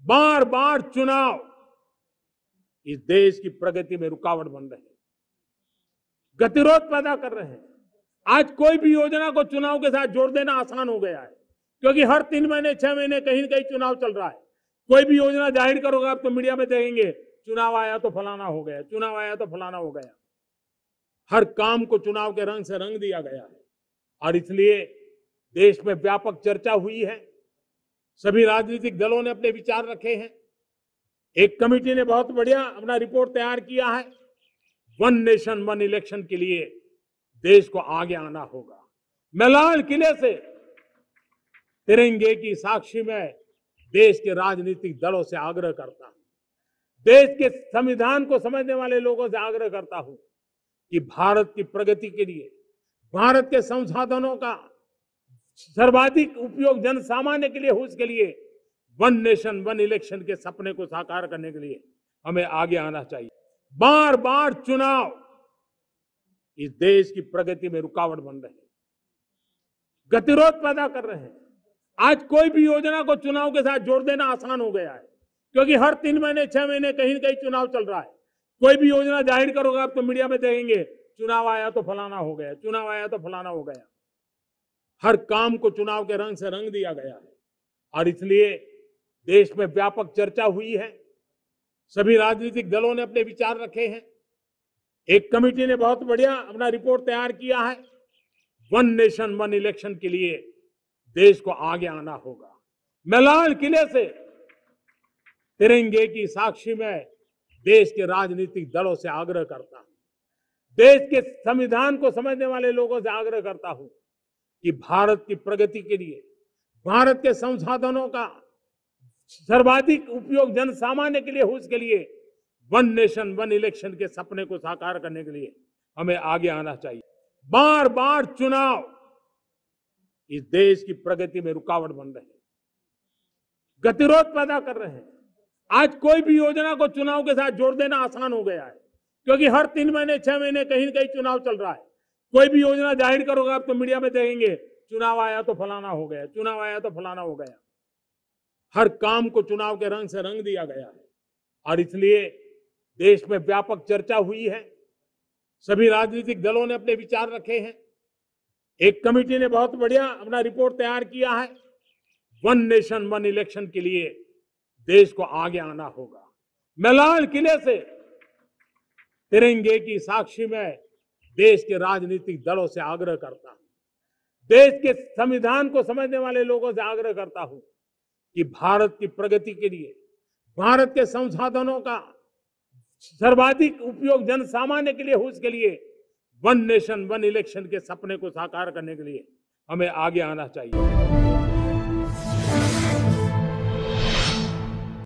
बार बार चुनाव इस देश की प्रगति में रुकावट बन रहे हैं, गतिरोध पैदा कर रहे हैं। आज कोई भी योजना को चुनाव के साथ जोड़ देना आसान हो गया है, क्योंकि हर 3 महीने 6 महीने कहीं न कहीं चुनाव चल रहा है। कोई भी योजना जाहिर करोगे आप तो मीडिया में देखेंगे, चुनाव आया तो फलाना हो गया, चुनाव आया तो फलाना हो गया। हर काम को चुनाव के रंग से रंग दिया गया है और इसलिए देश में व्यापक चर्चा हुई है। सभी राजनीतिक दलों ने अपने विचार रखे हैं। एक कमेटी ने बहुत बढ़िया अपना रिपोर्ट तैयार किया है। वन नेशन वन इलेक्शन के लिए देश को आगे आना होगा। मैं लाल किले से तिरंगे की साक्षी में देश के राजनीतिक दलों से आग्रह करता हूं, देश के संविधान को समझने वाले लोगों से आग्रह करता हूं कि भारत की प्रगति के लिए, भारत के संसाधनों का सर्वाधिक उपयोग जन सामान्य के लिए हो, उसके लिए वन नेशन वन इलेक्शन के सपने को साकार करने के लिए हमें आगे आना चाहिए। बार बार चुनाव इस देश की प्रगति में रुकावट बन रहे हैं, गतिरोध पैदा कर रहे हैं। आज कोई भी योजना को चुनाव के साथ जोड़ देना आसान हो गया है, क्योंकि हर 3 महीने 6 महीने कहीं न कहीं चुनाव चल रहा है। कोई भी योजना जाहिर करोगे आप तो मीडिया में देखेंगे, चुनाव आया तो फलाना हो गया, चुनाव आया तो फलाना हो गया। हर काम को चुनाव के रंग से रंग दिया गया है और इसलिए देश में व्यापक चर्चा हुई है। सभी राजनीतिक दलों ने अपने विचार रखे हैं। एक कमेटी ने बहुत बढ़िया अपना रिपोर्ट तैयार किया है। वन नेशन वन इलेक्शन के लिए देश को आगे आना होगा। मैं लाल किले से तिरंगे की साक्षी में देश के राजनीतिक दलों से आग्रह करता हूं, देश के संविधान को समझने वाले लोगों से आग्रह करता हूं कि भारत की प्रगति के लिए, भारत के संसाधनों का सर्वाधिक उपयोग जन सामान्य के लिए हो, उसके लिए वन नेशन वन इलेक्शन के सपने को साकार करने के लिए हमें आगे आना चाहिए। बार बार चुनाव इस देश की प्रगति में रुकावट बन रहे हैं, गतिरोध पैदा कर रहे हैं। आज कोई भी योजना को चुनाव के साथ जोड़ देना आसान हो गया है, क्योंकि हर 3 महीने 6 महीने कहीं न कहीं चुनाव चल रहा है। कोई भी योजना जाहिर करोगे आप तो मीडिया में देखेंगे, चुनाव आया तो फलाना हो गया, चुनाव आया तो फलाना हो गया। हर काम को चुनाव के रंग से रंग दिया गया है और इसलिए देश में व्यापक चर्चा हुई है। सभी राजनीतिक दलों ने अपने विचार रखे हैं। एक कमेटी ने बहुत बढ़िया अपना रिपोर्ट तैयार किया है। वन नेशन वन इलेक्शन के लिए देश को आगे आना होगा। मैं लाल किले से तिरंगे की साक्षी में देश के राजनीतिक दलों से आग्रह करता हूं, देश के संविधान को समझने वाले लोगों से आग्रह करता हूं कि भारत की प्रगति के लिए, भारत के संसाधनों का सर्वाधिक उपयोग जन सामान्य के लिए हो, उसके लिए वन नेशन वन इलेक्शन के सपने को साकार करने के लिए हमें आगे आना चाहिए।